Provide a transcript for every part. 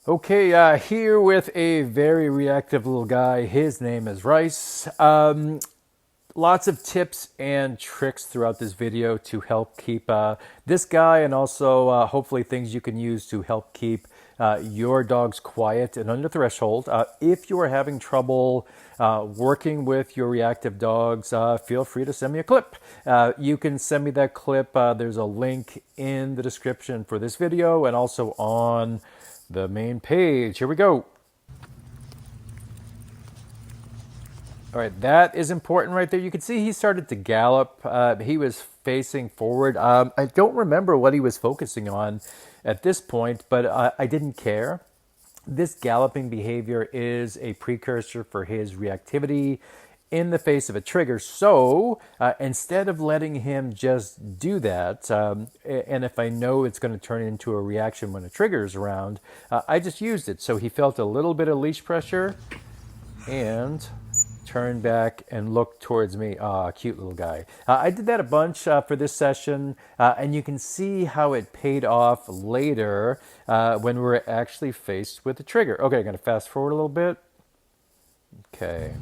Okay, here with a very reactive little guy. His name is Rice. Lots of tips and tricks throughout this video to help keep this guy, and also hopefully things you can use to help keep your dogs quiet and under threshold. If you are having trouble working with your reactive dogs, feel free to send me a clip. You can send me that clip. There's a link in the description for this video and also on the main page. Here we go. All right, that is important right there. You can see he started to gallop. He was facing forward. I don't remember what he was focusing on at this point, but I didn't care. This galloping behavior is a precursor for his reactivity in the face of a trigger. So instead of letting him just do that, and if I know it's going to turn into a reaction when a trigger is around, I just used it. So he felt a little bit of leash pressure and turned back and looked towards me. Ah, cute little guy. I did that a bunch for this session, and you can see how it paid off later when we're actually faced with a trigger. Okay, I'm going to fast forward a little bit. Okay.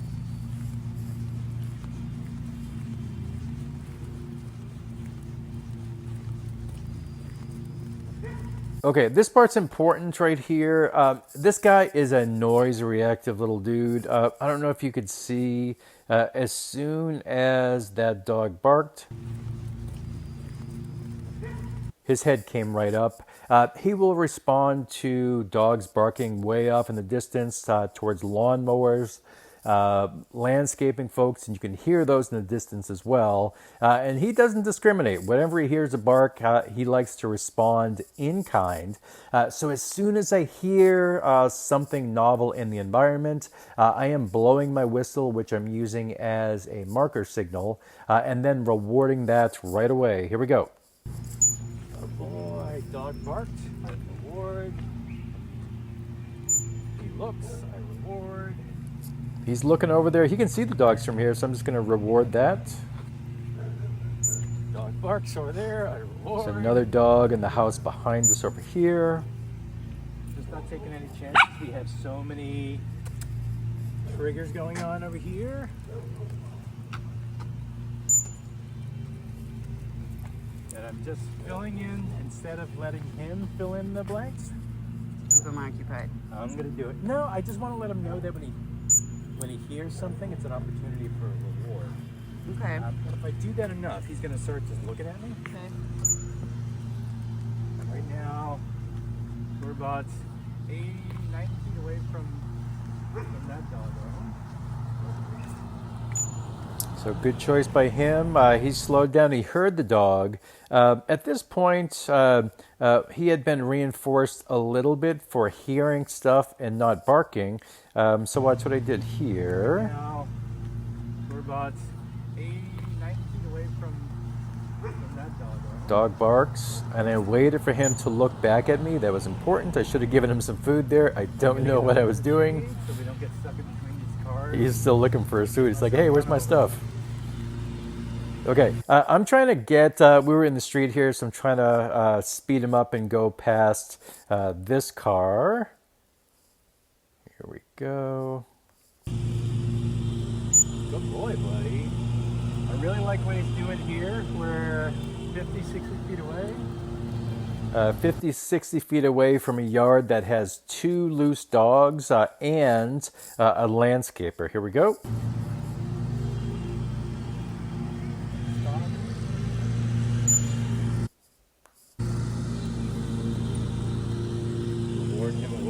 Okay, this part's important right here. This guy is a noise reactive little dude. I don't know if you could see, as soon as that dog barked, his head came right up. He will respond to dogs barking way off in the distance towards lawnmowers, landscaping folks, and you can hear those in the distance as well. And he doesn't discriminate. Whenever he hears a bark, he likes to respond in kind. So as soon as I hear something novel in the environment, I am blowing my whistle, which I'm using as a marker signal, and then rewarding that right away. Here we go. Oh boy, dog barked. I reward. He looks. I reward. He's looking over there. He can see the dogs from here, so I'm just going to reward that. Dog barks over there. I reward. There's another dog in the house behind us over here. Just not taking any chances. We have so many triggers going on over here. That I'm just filling in instead of letting him fill in the blanks. Keep him occupied. I'm going to do it. No, I just want to let him know that when he hears something, it's an opportunity for a reward. Okay. But if I do that enough, he's going to start just looking at me. Okay. And right now, we're about 80, 90 feet away from that dog. So good choice by him. He slowed down. He heard the dog. At this point, he had been reinforced a little bit for hearing stuff and not barking. So watch what I did here. Now, we're about 80, 90 feet away from that dog. Dog barks, and I waited for him to look back at me. That was important. I should have given him some food there. I don't know what I was doing. So we don't get stuck in between these cars. He's still looking for his food. He's like, hey, where's my stuff? Okay, I'm trying to get, we were in the street here, so I'm trying to speed him up and go past this car. Here we go. Good boy, buddy. I really like what he's doing here. We're 50, 60 feet away. 50, 60 feet away from a yard that has 2 loose dogs and a landscaper. Here we go.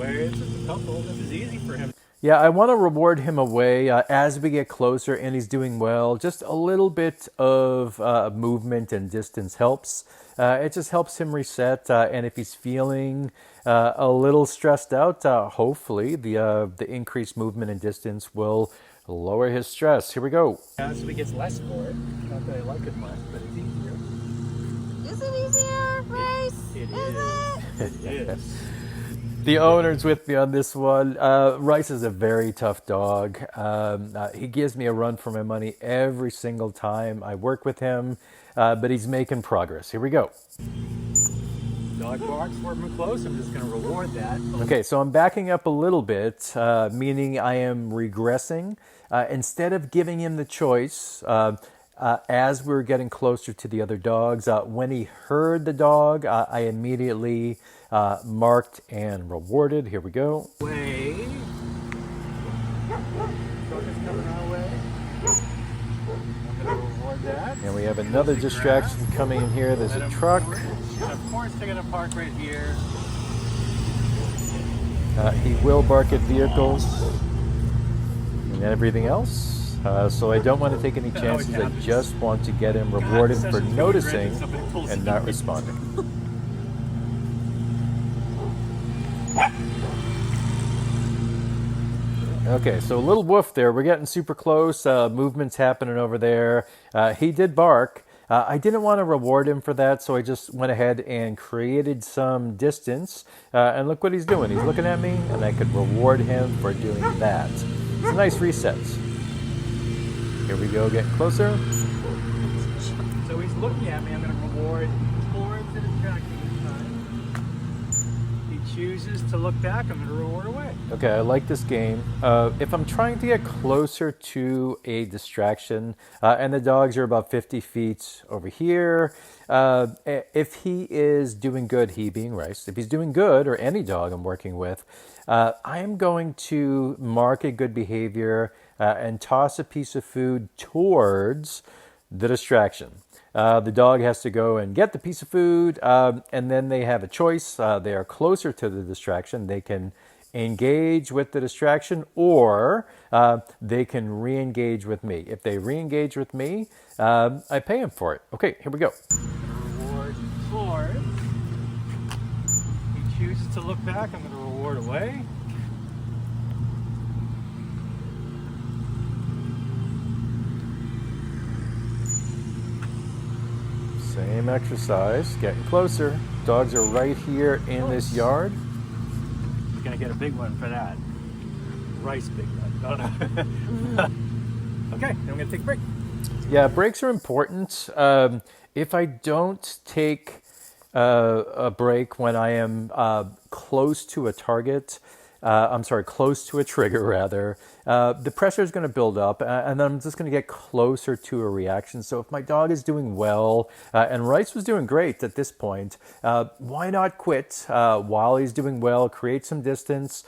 It's just a couple. This is easy for him. Yeah, I want to reward him away as we get closer, and he's doing well. Just a little bit of movement and distance helps. It just helps him reset, and if he's feeling a little stressed out, hopefully the increased movement and distance will lower his stress. Here we go. So he gets less for it. Not that I like it much, but it's easier. Is it easier, Rice? It is. It is. The owner's with me on this one. Rice is a very tough dog. He gives me a run for my money every single time I work with him, but he's making progress. Here we go. Dog barks, we're close. I'm just going to reward that. Okay, so I'm backing up a little bit, meaning I am regressing. Instead of giving him the choice, as we were getting closer to the other dogs, when he heard the dog, I immediately marked and rewarded. Here we go. Way. Truck is coming our way. I'm going to reward that. And we have another distraction coming in here. There's a truck. And of course, they're going to park right here. He will bark at vehicles and everything else. So I don't want to take any chances. I just want to get him rewarded for noticing and not responding. Okay, so a little woof there. We're getting super close. Movement's happening over there. He did bark. I didn't want to reward him for that, so I just went ahead and created some distance. And look what he's doing. He's looking at me, and I could reward him for doing that. It's a nice reset. Here we go, getting closer. So he's looking at me. I'm going to reward towards the distraction this time. He chooses to look back. I'm going to reward away. Okay, I like this game. If I'm trying to get closer to a distraction, and the dogs are about 50 feet over here, if he is doing good, he being Rice, if he's doing good, or any dog I'm working with, I am going to mark a good behavior and toss a piece of food towards the distraction. The dog has to go and get the piece of food, and then they have a choice. They are closer to the distraction. They can engage with the distraction, or they can re-engage with me. If they re-engage with me, I pay them for it. Okay, here we go. Reward towards. He chooses to look back. I'm going to reward away. Same exercise, getting closer. Dogs are right here in this yard. He's going to get a big one for that. Rice big one. No. Okay, then I'm going to take a break. Yeah, breaks are important. If I don't take a break when I am close to a target, close to a trigger rather, the pressure is going to build up, and then I'm just going to get closer to a reaction. So if my dog is doing well, and Rice was doing great at this point, why not quit while he's doing well, create some distance,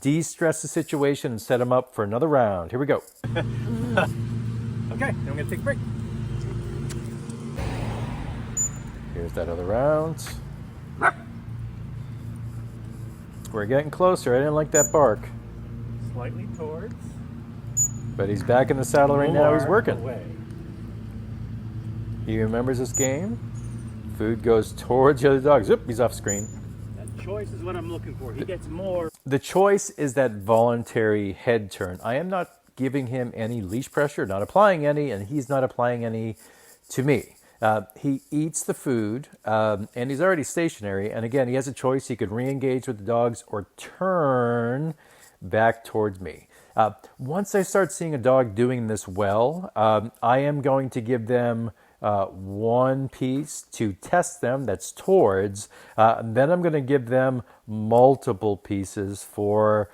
de-stress the situation, and set him up for another round. Here we go. Okay, then I'm going to take a break. Here's that other round. We're getting closer. I didn't like that bark. Slightly towards. But he's back in the saddle right now. He's working. Away. He remembers this game. Food goes towards the other dogs. Oop, he's off screen. That choice is what I'm looking for. He gets more. The choice is that voluntary head turn. I am not giving him any leash pressure, not applying any, and he's not applying any to me. He eats the food, and he's already stationary. And again, he has a choice. He could re-engage with the dogs or turn back towards me. Once I start seeing a dog doing this well, I am going to give them one piece to test them that's towards. Then I'm going to give them multiple pieces for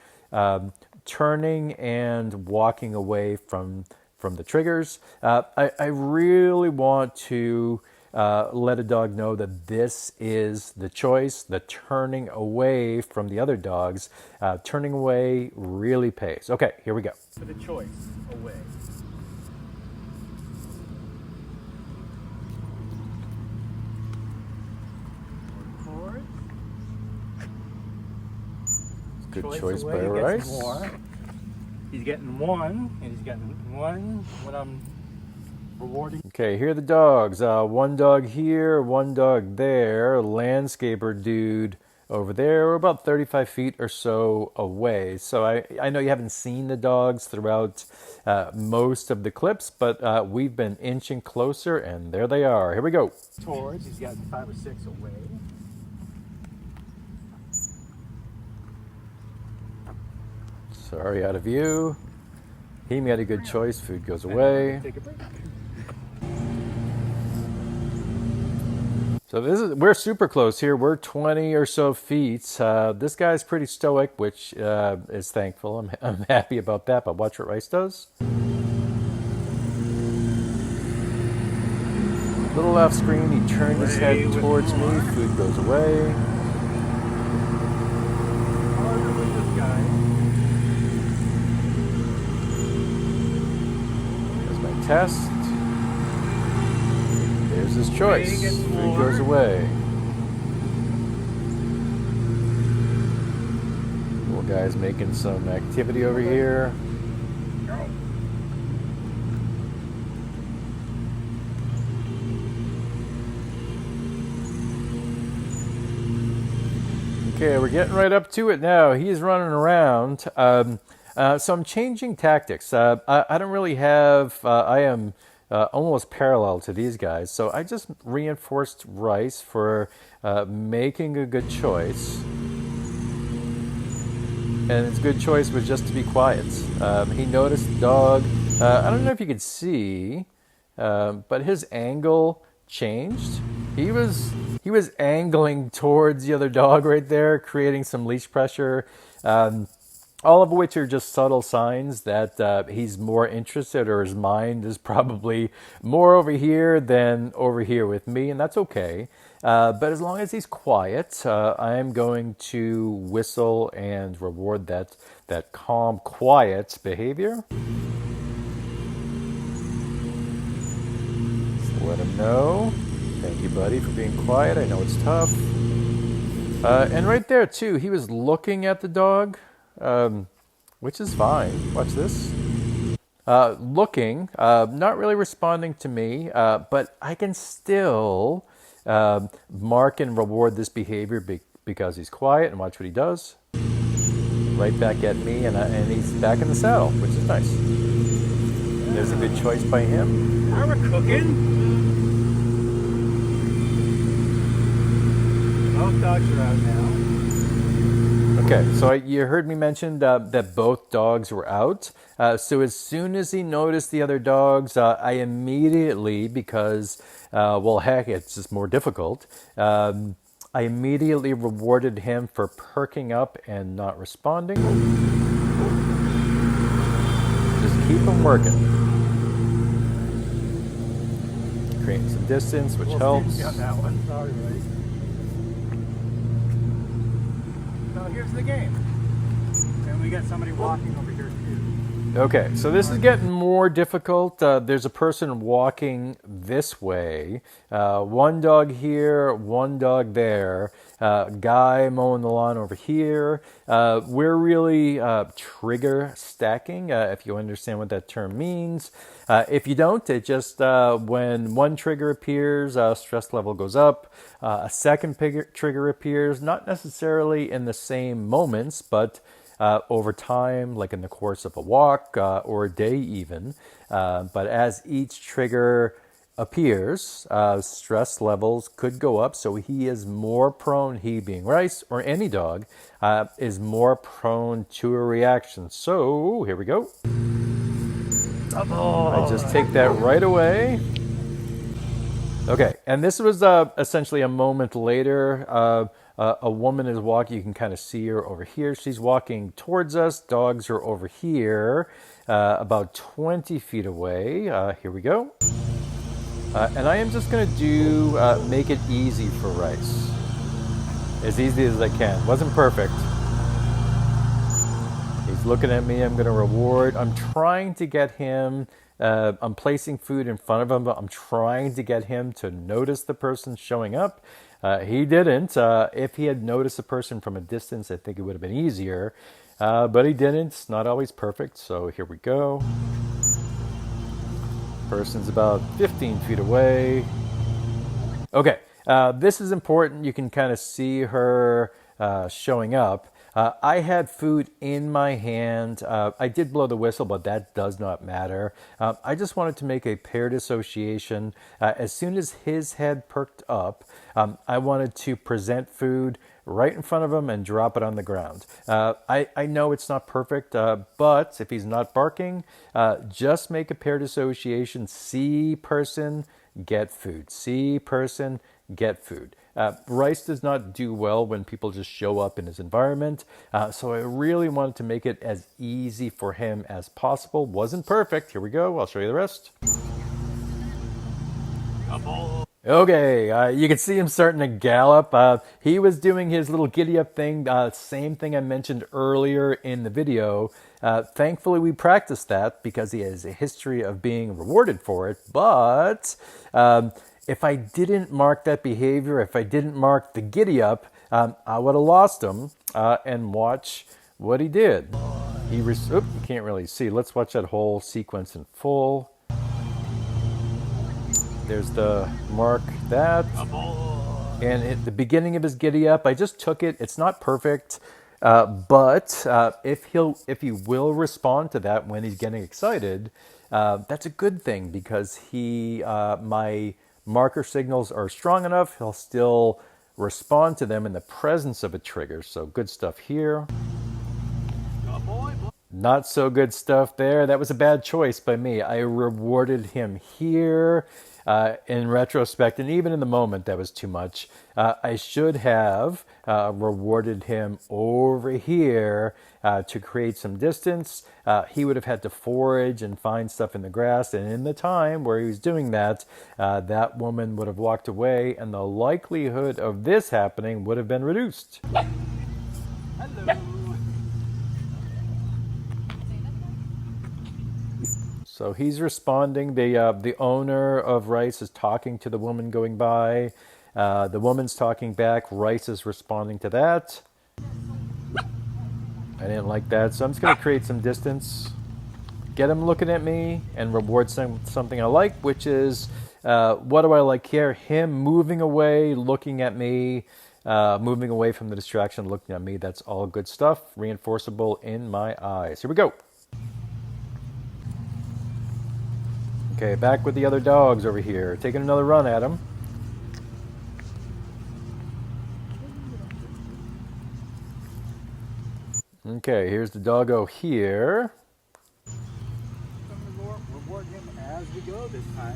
turning and walking away from the triggers. I really want to let a dog know that this is the choice, the turning away from the other dogs. Turning away really pays. Okay, here we go. For the choice, away. Towards. Good choice by away, Rice. gets more. He's getting one, and he's getting one when I'm rewarding. Okay, here are the dogs. One dog here, one dog there. Landscaper dude over there. We're about 35 feet or so away. So I know you haven't seen the dogs throughout most of the clips, but we've been inching closer, and there they are. Here we go. Towards, he's gotten 5 or 6 away. Sorry, out of view. He made a good choice. Food goes away. Take a break. So we're super close here. We're 20 or so feet. This guy's pretty stoic, which is thankful. I'm happy about that. But watch what Rice does. A little off screen, he turned his head towards me. Food goes away. Harder with this guy. There's my test. There's his choice. Food goes away. Little guy's making some activity over here. Okay, we're getting right up to it now. He's running around. So I'm changing tactics. I don't really have, I am almost parallel to these guys. So I just reinforced Rice for making a good choice. And his good choice was just to be quiet. He noticed the dog. I don't know if you could see, but his angle changed. He was angling towards the other dog right there, creating some leash pressure, all of which are just subtle signs that he's more interested, or his mind is probably more over here than over here with me, and that's okay. But as long as he's quiet, I am going to whistle and reward that calm, quiet behavior. Just let him know. Thank you, buddy, for being quiet. I know it's tough. And right there, too, he was looking at the dog, which is fine. Watch this. Looking, not really responding to me, but I can still mark and reward this behavior because he's quiet, and watch what he does. Right back at me, and he's back in the saddle, which is nice. There's a good choice by him. Now we're cooking. Both dogs are out now. Okay, so you heard me mention that both dogs were out. So as soon as he noticed the other dogs, I immediately, because, well, heck, it's just more difficult, I immediately rewarded him for perking up and not responding. Just keep him working. Creating some distance, which helps. Got that one. Sorry, buddy. So here's the game. And we got somebody walking over here too. Okay, so this is getting more difficult. There's a person walking this way. One dog here, one dog there. Guy mowing the lawn over here. We're really trigger stacking, if you understand what that term means. If you don't, it just, when one trigger appears, stress level goes up. A second trigger appears, not necessarily in the same moments, but over time, like in the course of a walk or a day even. But as each trigger appears, stress levels could go up. So he is more prone, he being Rice, or any dog, is more prone to a reaction. So here we go. I just take that right away. Okay, and this was essentially a moment later. A woman is walking. You can kind of see her over here. She's walking towards us. Dogs are over here, about 20 feet away. Here we go. And I am just going to do make it easy for Rice. As easy as I can. Wasn't perfect. He's looking at me. I'm going to reward. I'm trying to get him. I'm placing food in front of him, but I'm trying to get him to notice the person showing up. He didn't. If he had noticed a person from a distance, I think it would have been easier. But he didn't. It's not always perfect. So here we go. Person's about 15 feet away. Okay. This is important. You can kind of see her showing up. I had food in my hand. I did blow the whistle, but that does not matter. I just wanted to make a paired association. As soon as his head perked up, I wanted to present food right in front of him and drop it on the ground. I know it's not perfect, but if he's not barking, just make a paired association. See person, get food. See person, get food. Rice does not do well when people just show up in his environment, so I really wanted to make it as easy for him as possible. Wasn't perfect. Here we go. I'll show you the rest. Okay, you can see him starting to gallop. He was doing his little giddy up thing, same thing I mentioned earlier in the video. Thankfully, we practiced that because he has a history of being rewarded for it. But if I didn't mark that behavior, if I didn't mark the giddy up, I would have lost him. And watch what he did. You can't really see. Let's watch that whole sequence in full. There's the mark that. And at the beginning of his giddy up, I just took it. It's not perfect, but if he will respond to that when he's getting excited, that's a good thing because my marker signals are strong enough. He'll still respond to them in the presence of a trigger. So good stuff here. Not so good stuff there. That was a bad choice by me. I rewarded him here. In retrospect, and even in the moment, that was too much. I should have rewarded him over here to create some distance. He would have had to forage and find stuff in the grass, and in the time where he was doing that, that woman would have walked away, and the likelihood of this happening would have been reduced. Hello. So he's responding. The owner of Rice is talking to the woman going by. The woman's talking back. Rice is responding to that. I didn't like that, so I'm just going to create some distance. Get him looking at me and reward something I like, which is, what do I like here? Him moving away, looking at me, moving away from the distraction, looking at me. That's all good stuff. Reinforceable in my eyes. Here we go. Okay, back with the other dogs over here. Taking another run at him. Okay, here's the doggo here. Reward him as we go this time.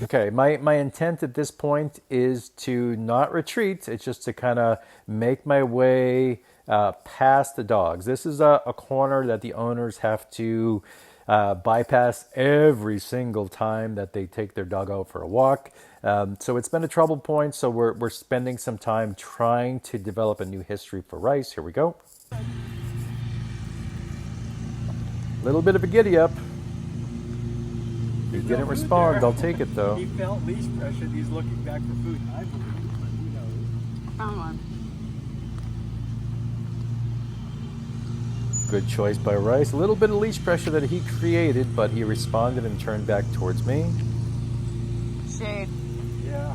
Okay, my intent at this point is to not retreat. It's just to kind of make my way past the dogs. This is a corner that the owners have to bypass every single time that they take their dog out for a walk. So it's been a trouble point, so we're spending some time trying to develop a new history for Rice. Here we go. Little bit of a giddy up. He didn't respond. I'll take it though. He felt leash pressure. He's looking back for food. I believe, but who knows? Found one. Good choice by Rice. A little bit of leash pressure that he created, but he responded and turned back towards me. Shade. Yeah.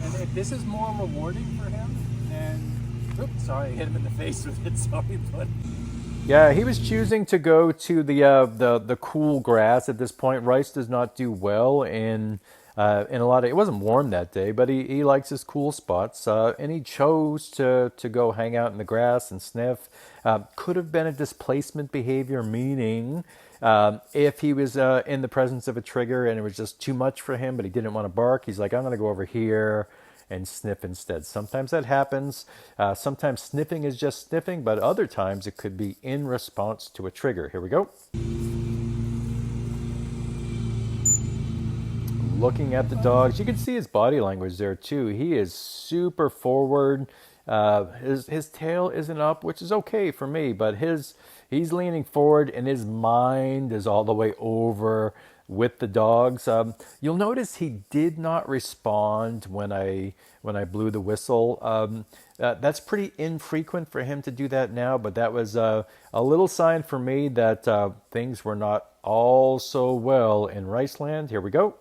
And if this is more rewarding for him, then... Oops, sorry, I hit him in the face with it. Sorry, buddy. Yeah, he was choosing to go to the cool grass at this point. Rice does not do well in a lot of... It wasn't warm that day, but he likes his cool spots. And he chose to go hang out in the grass and sniff. Could have been a displacement behavior, meaning if he was in the presence of a trigger and it was just too much for him, but he didn't want to bark, he's like, I'm going to go over here and sniff instead. Sometimes that happens. Sometimes sniffing is just sniffing, but other times it could be in response to a trigger. Here we go. Looking at the dogs. You can see his body language there too. He is super forward. His tail isn't up, which is okay for me, but he's leaning forward and his mind is all the way over with the dogs. You'll notice he did not respond when I blew the whistle. That's pretty infrequent for him to do that now, but that was a little sign for me that things were not all so well in Riceland. Here we go.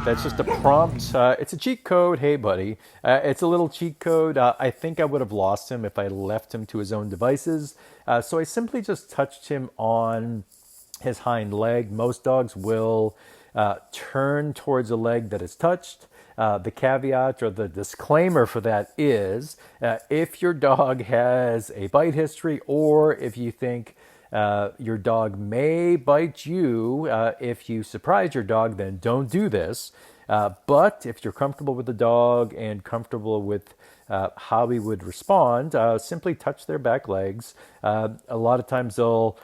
That's just a prompt. It's a cheat code. Hey, buddy. It's a little cheat code. I think I would have lost him if I left him to his own devices. So I simply just touched him on his hind leg. Most dogs will turn towards a leg that is touched. The caveat or the disclaimer for that is if your dog has a bite history or if you think your dog may bite you, if you surprise your dog, then don't do this. But if you're comfortable with the dog and comfortable with how he would respond, simply touch their back legs. A lot of times they'll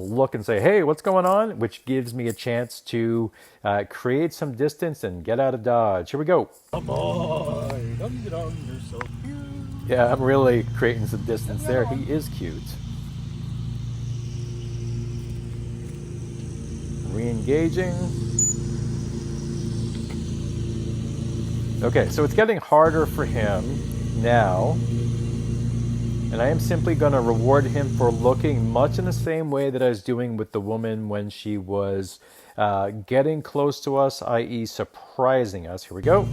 look and say, "Hey, what's going on?" Which gives me a chance to create some distance and get out of dodge. Here we go. Oh boy, you're so cute. Yeah, I'm really creating some distance there. He is cute. Re-engaging. Okay, so it's getting harder for him now. And I am simply going to reward him for looking much in the same way that I was doing with the woman when she was getting close to us, i.e. surprising us. Here we go.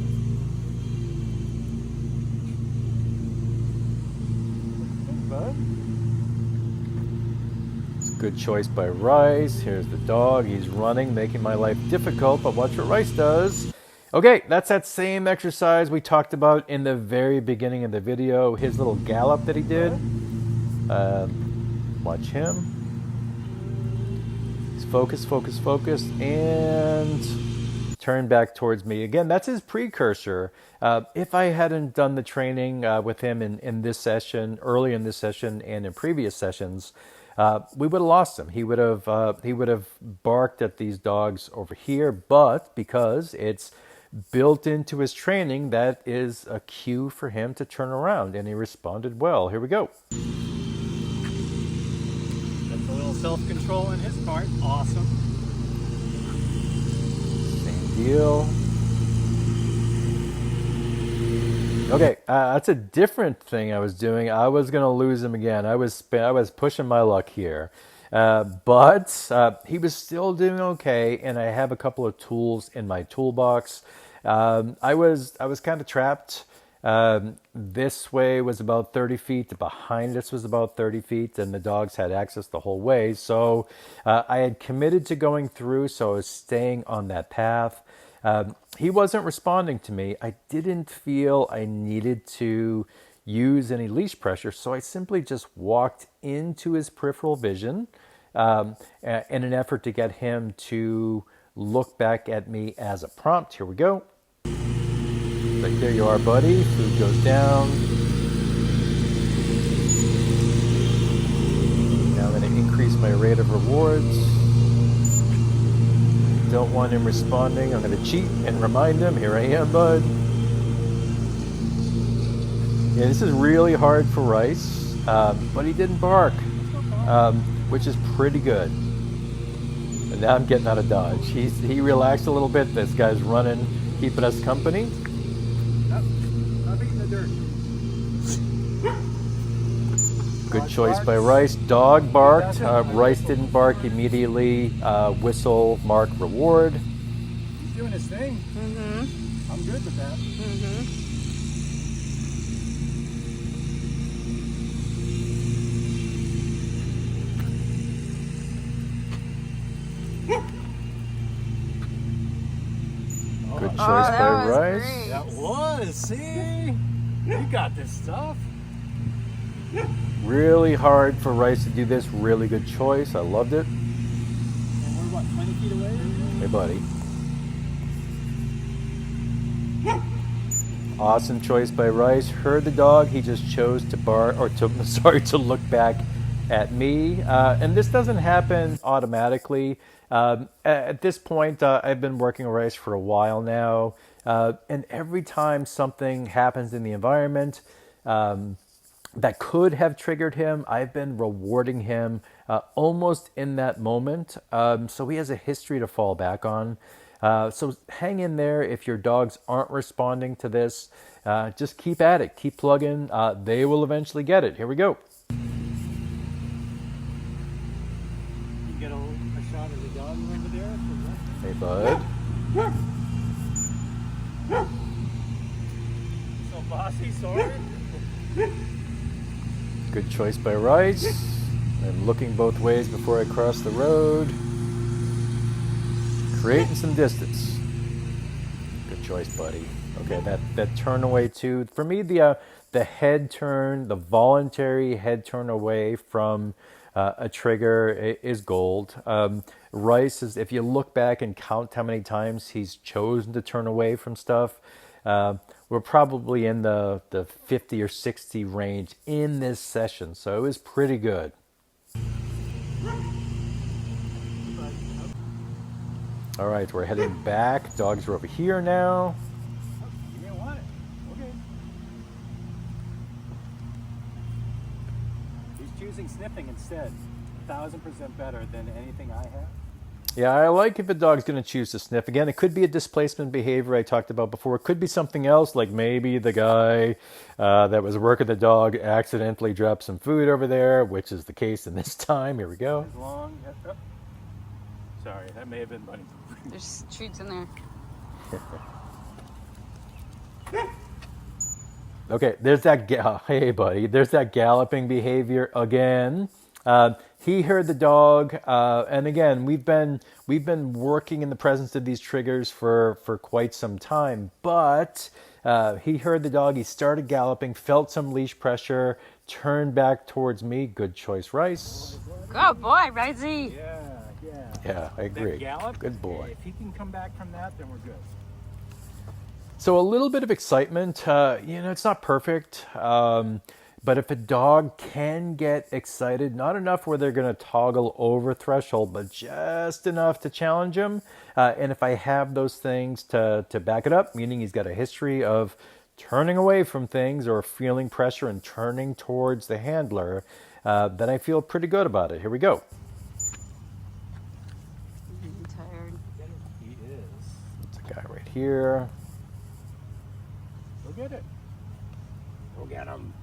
It's a good choice by Rice. Here's the dog. He's running, making my life difficult, but watch what Rice does. Okay, that's that same exercise we talked about in the very beginning of the video. His little gallop that he did. Watch him. He's focused, focused, focused, and turn back towards me. Again, that's his precursor. If I hadn't done the training with him in this session, early in this session, and in previous sessions, we would have lost him. He would have barked at these dogs over here, but because it's built into his training, that is a cue for him to turn around, and he responded well. Here we go. That's a little self-control on his part. Awesome. Same deal. Okay, that's a different thing I was doing. I was going to lose him again. I was pushing my luck here. But he was still doing okay, and I have a couple of tools in my toolbox. I was kind of trapped. This way was about 30 feet. Behind us was about 30 feet, and the dogs had access the whole way. So I had committed to going through, so I was staying on that path. He wasn't responding to me. I didn't feel I needed to use any leash pressure, so I simply just walked into his peripheral vision in an effort to get him to look back at me as a prompt. Here we go. Like, there you are, buddy. Food goes down. Now I'm going to increase my rate of rewards. Don't want him responding. I'm going to cheat and remind him. Here I am, bud. Yeah, this is really hard for Rice, but he didn't bark, which is pretty good. And now I'm getting out of dodge. He relaxed a little bit. This guy's running, keeping us company. Not beating the dirt. Good choice by Rice. Dog barked. Rice didn't bark immediately. Whistle, mark, reward. He's doing his thing. Mm-hmm. I'm good with that. Mm-hmm. Good choice that by was Rice. great. That was, see? You got this stuff. Really hard for Rice to do this. Really good choice. I loved it. And we're what, 20 feet away? Hey, buddy. Awesome choice by Rice. Heard the dog. He just chose to bark, or to look back at me. And this doesn't happen automatically. At this point, I've been working with Rice for a while now. And every time something happens in the environment that could have triggered him, I've been rewarding him almost in that moment. So he has a history to fall back on. So hang in there. If your dogs aren't responding to this, just keep at it. Keep plugging. They will eventually get it. Here we go. You can get a shot of the dog over there. Hey, bud. So bossy, sorry. Good choice by Rice. I'm looking both ways before I cross the road. Creating some distance. Good choice, buddy. Okay, that turn away too. For me, the head turn, the voluntary head turn away from a trigger is gold. Rice is, if you look back and count how many times he's chosen to turn away from stuff, we're probably in the 50 or 60 range in this session. So it was pretty good. All right, we're heading back. Dogs are over here now. You didn't want it. Okay. He's choosing sniffing instead. 1,000% better than anything I have. Yeah, I like if a dog's going to choose to sniff. Again, it could be a displacement behavior I talked about before. It could be something else, like maybe the guy that was working the dog accidentally dropped some food over there, which is the case in this time. Here we go. As long as, oh. Sorry, that may have been Bunny. There's treats in there. Okay, there's that. Hey, buddy. There's that galloping behavior again. He heard the dog, and again, we've been working in the presence of these triggers for quite some time. But he heard the dog. He started galloping, felt some leash pressure, turned back towards me. Good choice, Rice. Good boy, Ricey. Yeah. Yeah, I agree. That gallop, Good boy. if he can come back from that, then we're good. So a little bit of excitement. It's not perfect. But if a dog can get excited, not enough where they're going to toggle over threshold, but just enough to challenge him. And if I have those things to back it up, meaning he's got a history of turning away from things or feeling pressure and turning towards the handler, then I feel pretty good about it. Here we go. I'm tired. He is. It's a guy right here. Go get it. Go get him.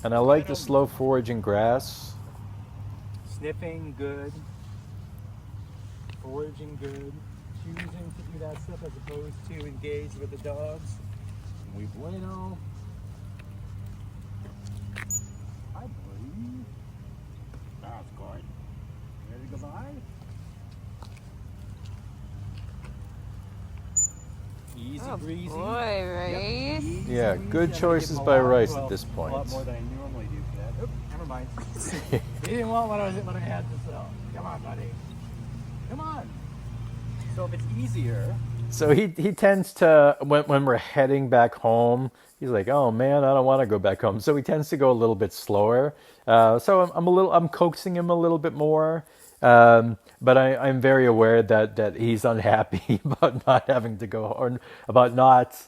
And I like the slow foraging grass. Sniffing, good. Foraging, good. Choosing to do that stuff as opposed to engage with the dogs. Muy bueno. Hi, buddy. That's good. Ready to go by? Easy breezy. Boy, right? Yep, easy Yeah, breezy. good I'm gonna choices give him a by lot- Rice well, at this A point. lot more than I normally do for that. Oop, never mind. He didn't want what I had to sell. Come on, buddy. Come on. So if it's easier, So he tends to, when we're heading back home, he's like, oh man, I don't want to go back home. So he tends to go a little bit slower. So I'm coaxing him a little bit more. But I'm very aware that he's unhappy about not having to go, or about not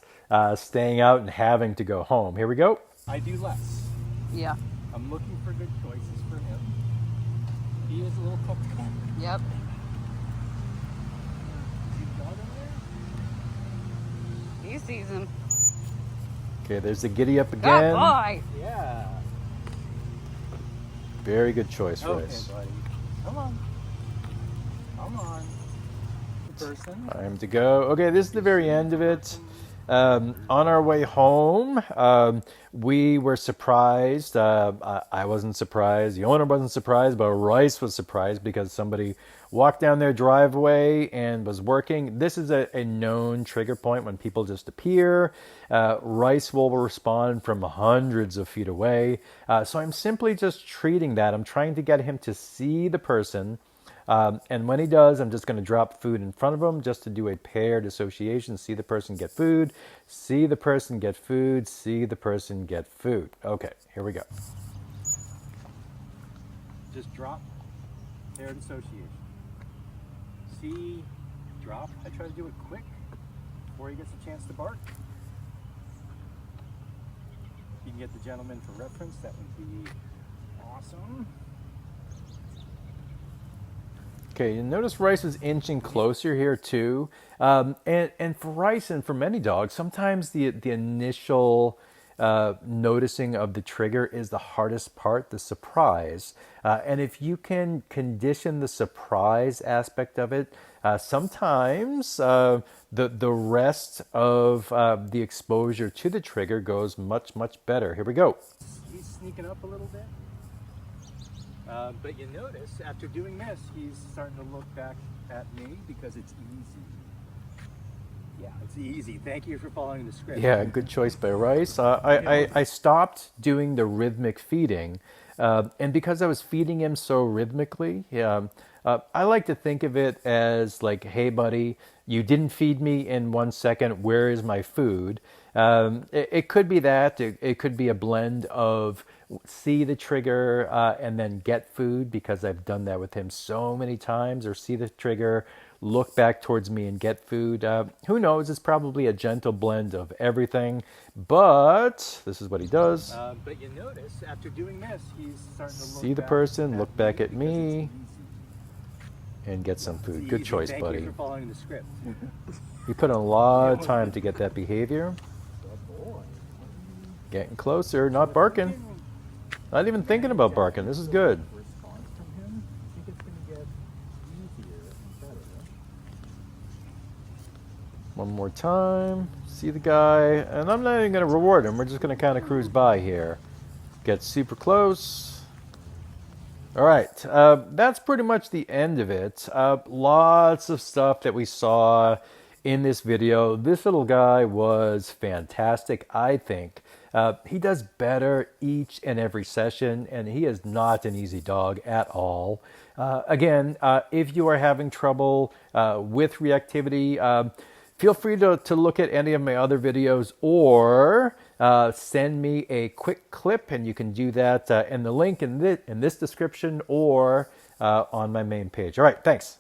staying out and having to go home. Here we go. I do less. Yeah. I'm looking for good choices for him. He is a little cooked. Yep. See the dog over there? He sees him. Okay, there's the giddy up Good again. boy. Yeah. Very good choice, Okay, Rice. buddy. Come on. Come on. The person. Time to go. Okay, this is the very end of it. On our way home, we were surprised. I wasn't surprised. The owner wasn't surprised, but Rice was surprised because somebody walked down their driveway and was working. This is a known trigger point when people just appear. Rice will respond from hundreds of feet away. So I'm simply just treating that. I'm trying to get him to see the person. And when he does, I'm just going to drop food in front of him just to do a paired association. See the person get food, see the person get food, see the person get food. Okay, here we go. Just drop. Paired association. See, drop. I try to do it quick before he gets a chance to bark. You can get the gentleman for reference. That would be awesome. Okay, you notice Rice is inching closer here too. And for Rice and for many dogs, sometimes the initial noticing of the trigger is the hardest part, the surprise. And if you can condition the surprise aspect of it, sometimes the rest of the exposure to the trigger goes much, much better. Here we go. He's sneaking up a little bit. But you notice, after doing this, he's starting to look back at me because it's easy. Yeah, it's easy. Thank you for following the script. Yeah, good choice by Rice. I stopped doing the rhythmic feeding, and because I was feeding him so rhythmically, I like to think of it as like, hey, buddy, you didn't feed me in 1 second. Where is my food? It could be that. It could be a blend of see the trigger and then get food, because I've done that with him so many times, or see the trigger, look back towards me and get food. Who knows? It's probably a gentle blend of everything, but this is what he does. But you notice after doing this, he's starting to look See the back person, at look back me at because it's me, easy. and get some food. It's Good easy. choice, Thank buddy. you for following the script. He put in a lot of time to get that behavior. Getting closer, not barking. Not even thinking about barking. This is good. Response from him, I think it's going to get easier and better. One more time. See the guy. And I'm not even going to reward him. We're just going to kind of cruise by here. Get super close. All right. That's pretty much the end of it. Lots of stuff that we saw in this video. This little guy was fantastic, I think. He does better each and every session, and he is not an easy dog at all. Again, if you are having trouble with reactivity, feel free to look at any of my other videos, or send me a quick clip, and you can do that in the link in this description, or on my main page. All right, thanks.